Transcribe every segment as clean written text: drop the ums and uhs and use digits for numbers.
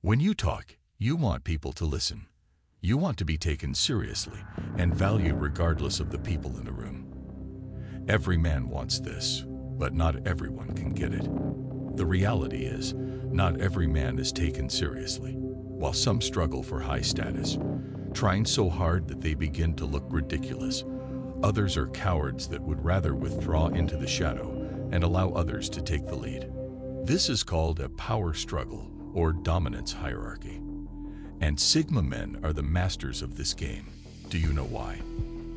When you talk, you want people to listen. You want to be taken seriously and valued regardless of the people in the room. Every man wants this, but not everyone can get it. The reality is, not every man is taken seriously. While some struggle for high status, trying so hard that they begin to look ridiculous, others are cowards that would rather withdraw into the shadow and allow others to take the lead. This is called a power struggle or dominance hierarchy. And Sigma men are the masters of this game. Do you know why?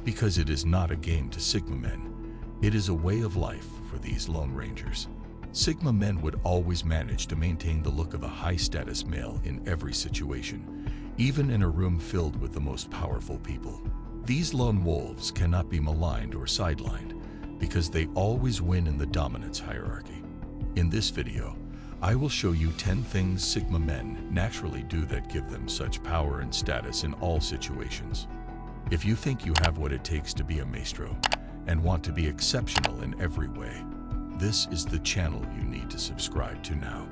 Because it is not a game to Sigma men. It is a way of life for these Lone Rangers. Sigma men would always manage to maintain the look of a high-status male in every situation, even in a room filled with the most powerful people. These lone wolves cannot be maligned or sidelined because they always win in the dominance hierarchy. In this video, I will show you 10 things Sigma men naturally do that give them such power and status in all situations. If you think you have what it takes to be a Mestro and want to be exceptional in every way, this is the channel you need to subscribe to now.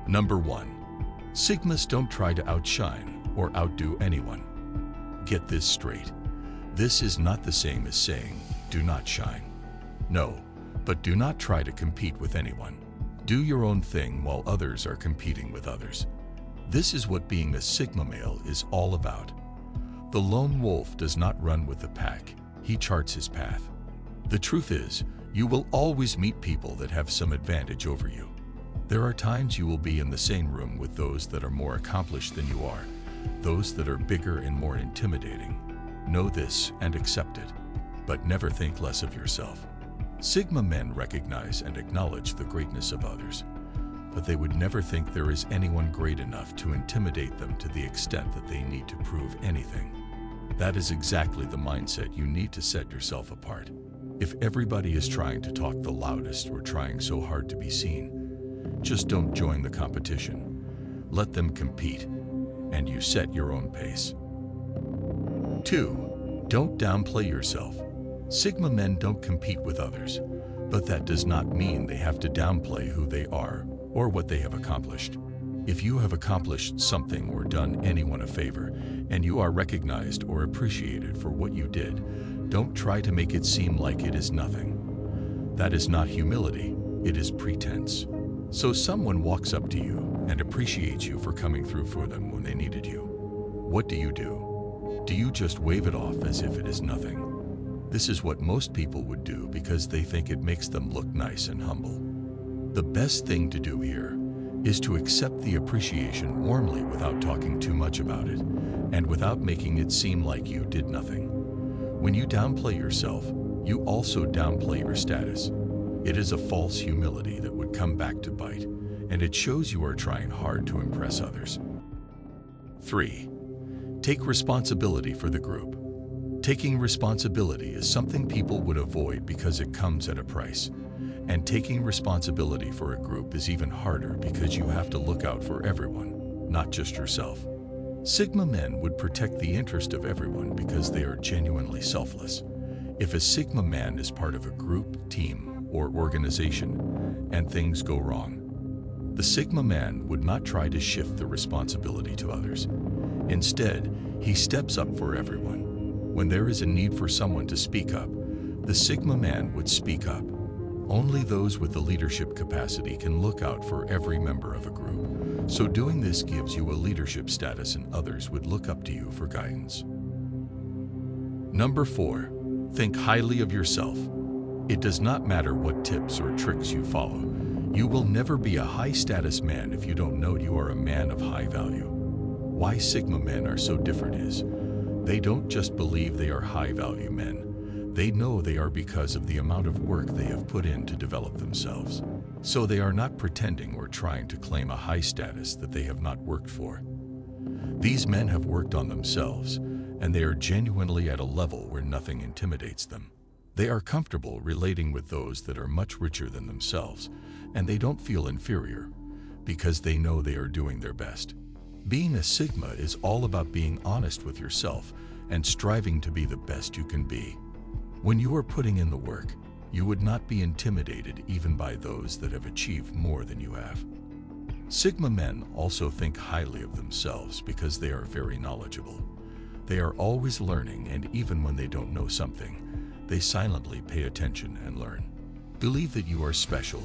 Number 1. Sigmas don't try to outshine or outdo anyone. Get this straight. This is not the same as saying, do not shine. No, but do not try to compete with anyone. Do your own thing while others are competing with others. This is what being a Sigma male is all about. The lone wolf does not run with the pack, he charts his path. The truth is, you will always meet people that have some advantage over you. There are times you will be in the same room with those that are more accomplished than you are, those that are bigger and more intimidating. Know this and accept it, but never think less of yourself. Sigma men recognize and acknowledge the greatness of others, but they would never think there is anyone great enough to intimidate them to the extent that they need to prove anything. That is exactly the mindset you need to set yourself apart. If everybody is trying to talk the loudest or trying so hard to be seen, just don't join the competition. Let them compete, and you set your own pace. 2. Don't downplay yourself. Sigma men don't compete with others, but that does not mean they have to downplay who they are or what they have accomplished. If you have accomplished something or done anyone a favor, and you are recognized or appreciated for what you did, don't try to make it seem like it is nothing. That is not humility, it is pretense. So someone walks up to you and appreciates you for coming through for them when they needed you. What do? Do you just wave it off as if it is nothing? This is what most people would do because they think it makes them look nice and humble. The best thing to do here is to accept the appreciation warmly without talking too much about it and without making it seem like you did nothing. When you downplay yourself, you also downplay your status. It is a false humility that would come back to bite, and it shows you are trying hard to impress others. 3. Take responsibility for the group. Taking responsibility is something people would avoid because it comes at a price. And taking responsibility for a group is even harder because you have to look out for everyone, not just yourself. Sigma men would protect the interest of everyone because they are genuinely selfless. If a Sigma man is part of a group, team, or organization, and things go wrong, the Sigma man would not try to shift the responsibility to others. Instead, he steps up for everyone. When there is a need for someone to speak up, the Sigma man would speak up. Only those with the leadership capacity can look out for every member of a group. So doing this gives you a leadership status and others would look up to you for guidance. Number 4. Think highly of yourself. It does not matter what tips or tricks you follow. You will never be a high-status man if you don't know you are a man of high value. Why Sigma men are so different is, they don't just believe they are high-value men. They know they are because of the amount of work they have put in to develop themselves. So they are not pretending or trying to claim a high status that they have not worked for. These men have worked on themselves, and they are genuinely at a level where nothing intimidates them. They are comfortable relating with those that are much richer than themselves, and they don't feel inferior because they know they are doing their best. Being a Sigma is all about being honest with yourself and striving to be the best you can be. When you are putting in the work, you would not be intimidated even by those that have achieved more than you have. Sigma men also think highly of themselves because they are very knowledgeable. They are always learning, and even when they don't know something, they silently pay attention and learn. Believe that you are special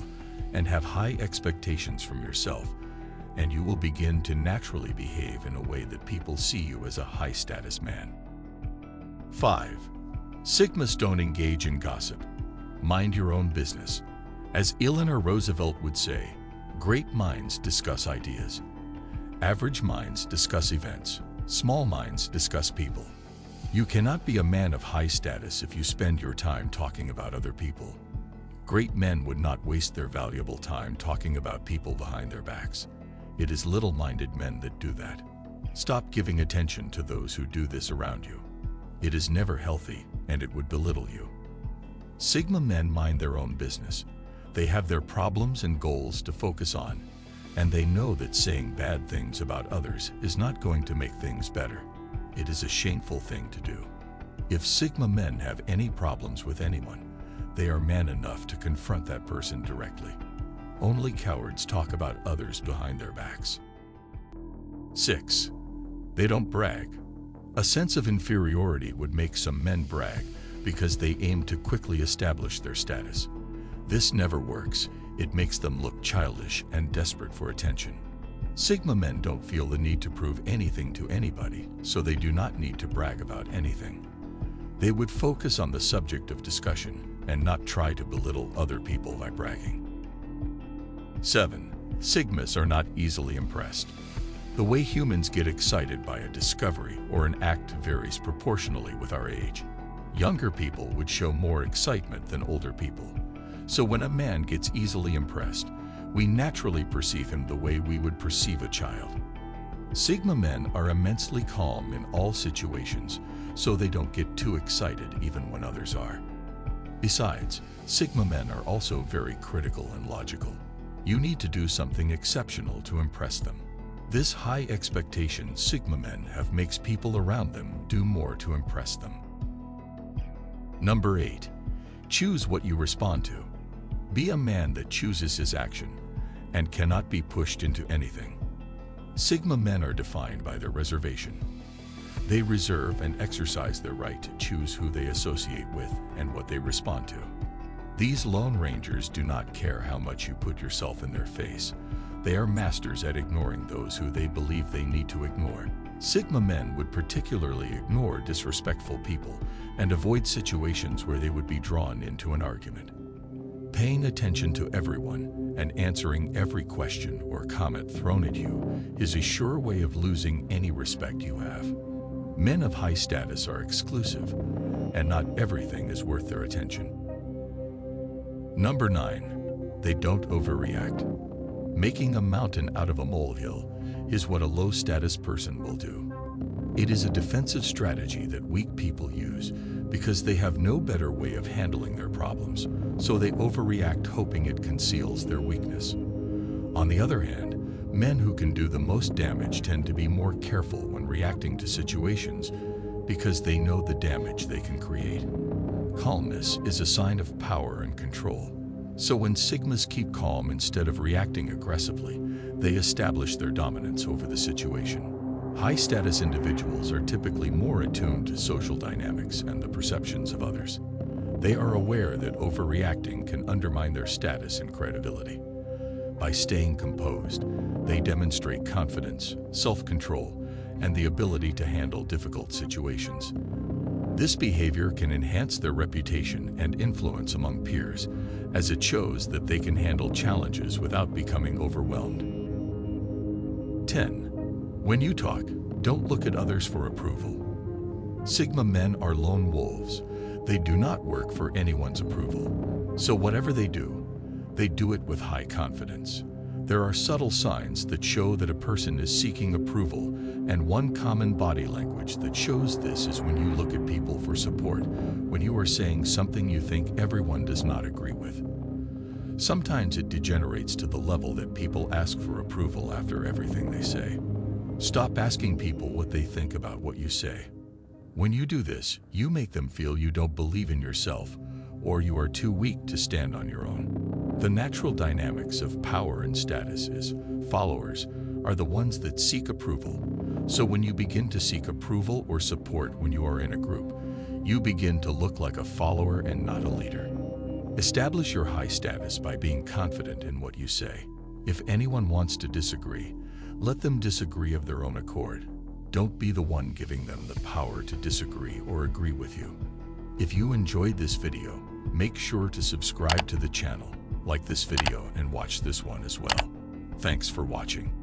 and have high expectations from yourself, and you will begin to naturally behave in a way that people see you as a high-status man. 5. Sigmas don't engage in gossip. Mind your own business. As Eleanor Roosevelt would say, great minds discuss ideas. Average minds discuss events. Small minds discuss people. You cannot be a man of high status if you spend your time talking about other people. Great men would not waste their valuable time talking about people behind their backs. It is little-minded men that do that. Stop giving attention to those who do this around you. It is never healthy, and it would belittle you. Sigma men mind their own business. They have their problems and goals to focus on, and they know that saying bad things about others is not going to make things better. It is a shameful thing to do. If Sigma men have any problems with anyone, they are man enough to confront that person directly. Only cowards talk about others behind their backs. 6. They don't brag. A sense of inferiority would make some men brag because they aim to quickly establish their status. This never works. It makes them look childish and desperate for attention. Sigma men don't feel the need to prove anything to anybody, so they do not need to brag about anything. They would focus on the subject of discussion and not try to belittle other people by bragging. 7. Sigmas are not easily impressed. The way humans get excited by a discovery or an act varies proportionally with our age. Younger people would show more excitement than older people. So when a man gets easily impressed, we naturally perceive him the way we would perceive a child. Sigma men are immensely calm in all situations, so they don't get too excited even when others are. Besides, Sigma men are also very critical and logical. You need to do something exceptional to impress them. This high expectation Sigma men have makes people around them do more to impress them. Number 8. Choose what you respond to. Be a man that chooses his action and cannot be pushed into anything. Sigma men are defined by their reservation. They reserve and exercise their right to choose who they associate with and what they respond to. These Lone Rangers do not care how much you put yourself in their face. They are masters at ignoring those who they believe they need to ignore. Sigma men would particularly ignore disrespectful people and avoid situations where they would be drawn into an argument. Paying attention to everyone and answering every question or comment thrown at you is a sure way of losing any respect you have. Men of high status are exclusive, and not everything is worth their attention. Number 9. They don't overreact. Making a mountain out of a molehill is what a low-status person will do. It is a defensive strategy that weak people use because they have no better way of handling their problems, so they overreact hoping it conceals their weakness. On the other hand, men who can do the most damage tend to be more careful when reacting to situations because they know the damage they can create. Calmness is a sign of power and control. So when Sigmas keep calm instead of reacting aggressively, they establish their dominance over the situation. High-status individuals are typically more attuned to social dynamics and the perceptions of others. They are aware that overreacting can undermine their status and credibility. By staying composed, they demonstrate confidence, self-control, and the ability to handle difficult situations. This behavior can enhance their reputation and influence among peers, as it shows that they can handle challenges without becoming overwhelmed. 10. When you talk, don't look at others for approval. Sigma men are lone wolves. They do not work for anyone's approval. So whatever they do it with high confidence. There are subtle signs that show that a person is seeking approval, and one common body language that shows this is when you look at people for support, when you are saying something you think everyone does not agree with. Sometimes it degenerates to the level that people ask for approval after everything they say. Stop asking people what they think about what you say. When you do this, you make them feel you don't believe in yourself, or you are too weak to stand on your own. The natural dynamics of power and status is followers are the ones that seek approval. So when you begin to seek approval or support when you are in a group, you begin to look like a follower and not a leader. Establish your high status by being confident in what you say. If anyone wants to disagree, let them disagree of their own accord. Don't be the one giving them the power to disagree or agree with you. If you enjoyed this video, make sure to subscribe to the channel, like this video, and watch this one as well. Thanks for watching.